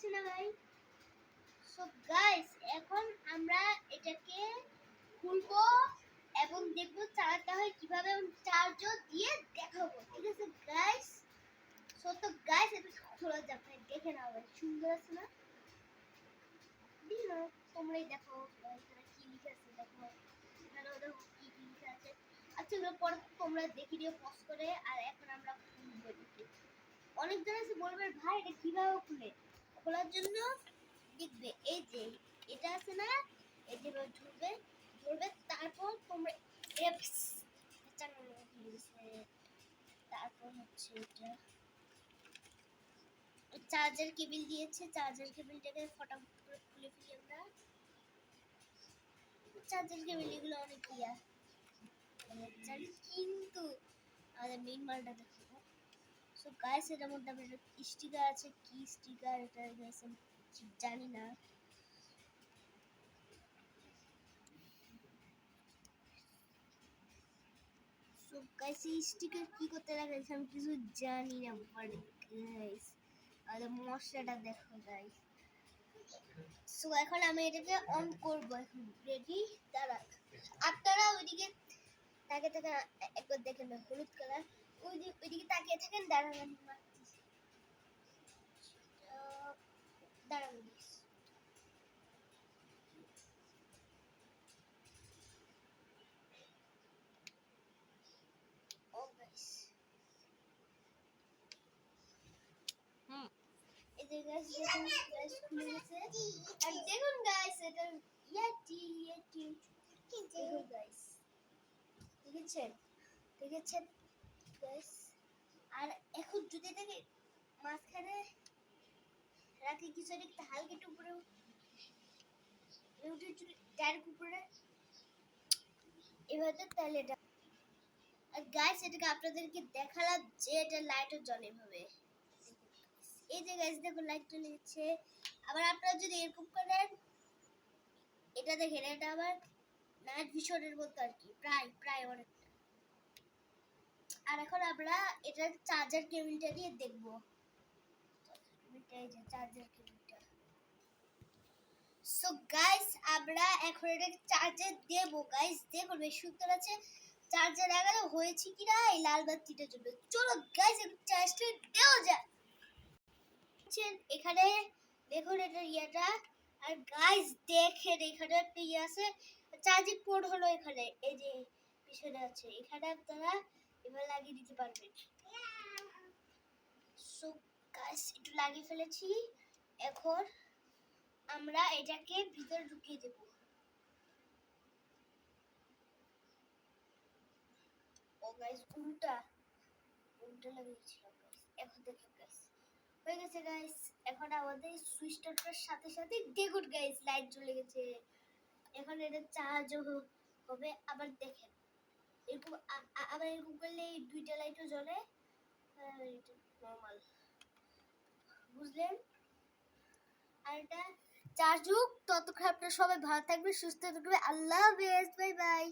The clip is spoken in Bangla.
লাগছে না ভাই? সো গাইস এখন আমরা এটাকে খুলবো এবং দেখবো চালাতে হয় কিভাবে, এবং চার্জও দিয়ে দেখাবো, ঠিক আছে গাইস? সো তো গাইস এটা খোলা যাক, দেখে নাও ভাই, সুন্দর আছে না? তোমরাই দেখো এখানে কি লিখা আছে, দেখো এখানে ওদের কি কি লিখা আছে। আচ্ছা এগুলো পরে তোমরা দেখে দিও পজ করে। আর এখন আমরা খুলবো। অনেকজন এসে বলবে ভাই এটা কিভাবে খুলে, খোলার জন্য দেখবে এই যে এটা আছে না, এই যে ধরবে ধরবে, তারপর তোমরা এপস তারপর হচ্ছে এটা চার্জার কেবল দিয়েছে, চার্জার কেবলটাকে ফটাফট করে খুলে ফেলি আমরা। চার্জার কেবল এগুলো অনেক ইয়া, কিন্তু আমাদের মেইন মালটা দেখো। সো গাইস এটার মধ্যে আমরা স্টিকার আছে, কি স্টিকার এটা গাইস আমি জানি না। সো গাইস এই স্টিকার কি করতে লাগাইছে আমি কিছু জানি না, বাট গাইস আর মশলাটা দেখো গাইস। সো এখন আমি এটাকে অন করব, এখন রেডি। দাঁড়া, আপনারা ওইদিকে তাকে তাকে একবার দেখেন না, হলুদ কালার ওইদিকে তাকিয়ে থাকেন। দাঁড়ান আমি মারতেছি, দাঁড়ান গাইস। ও গাইস এই যে গাইস দেখুন, গাইস খুলে গেছে। আর দেখুন গাইস এটা ইয়াটি দেখুন গাইস, দেখেছেন দেখেছেন গাইস। আর এখন যদি দেখে মাঝখানে রাখি কিছু একটা হালকা একটু উপরে উঠে ডাইরেক্ট উপরে এভাবে, তাহলে এটা। আর গাইস এটাকে আপনাদেরকে দেখালাম যে এটা লাইটও জ্বলে এভাবে। এই যে গাইস দেখুন লাইট জ্বলে যাচ্ছে। আবার আপনারা যদি এরকম করেন, এটা দেখেন এটা আবার নাইট ভিশনের মতো আর কি, প্রায় অনেকটা। আর এখন আমরা এটার চার্জার কেবলটা দিয়ে দেখবো, এই যে চার্জার কেবলটা। সো গাইস আমরা এখন এটা চার্জার দেব গাইস, দেখুন বেশ সুন্দর আছে। চার্জার লাগানো হয়েছে কিনা এই লাল বাতিটা জ্বলবে। চলো গাইস এখন চার্জটা দেওয়া যাক। এখানে দেখুন এটা ইয়েটা। আর গাইস দেখেন এখানে একটা ইয়ে আছে, চার্জিং পোর্ট হলো এখানে, এই যে পিছনে আছে, এখানে আপনারা এবার লাগিয়ে দিতে পারবেন। সো গাইস একটু লাগিয়ে ফেলেছি, এখন আমরা এটাকে ভিতরে ঢুকিয়ে দেব। ও গাইস উল্টা লাগিয়েছিলাম গাইস, এখন দেখুন গাইস হয়ে গেছে গাইস। এখন আমাদের সুইচটার সাথে সাথে দেখুন গাইস লাইট জ্বলে গেছে। এখন এটা চার্জ হবে। আবার দেখেন এরকম আবার এরকম করলে এই দুইটা লাইটও জ্বলে। এটা নরমাল, বুঝলেন? আর এটা চার্জ হোক ততক্ষণ আপনারা সবাই ভালো থাকবে, সুস্থ থাকবে। আল্লাহ হাফেজ, বাই বাই।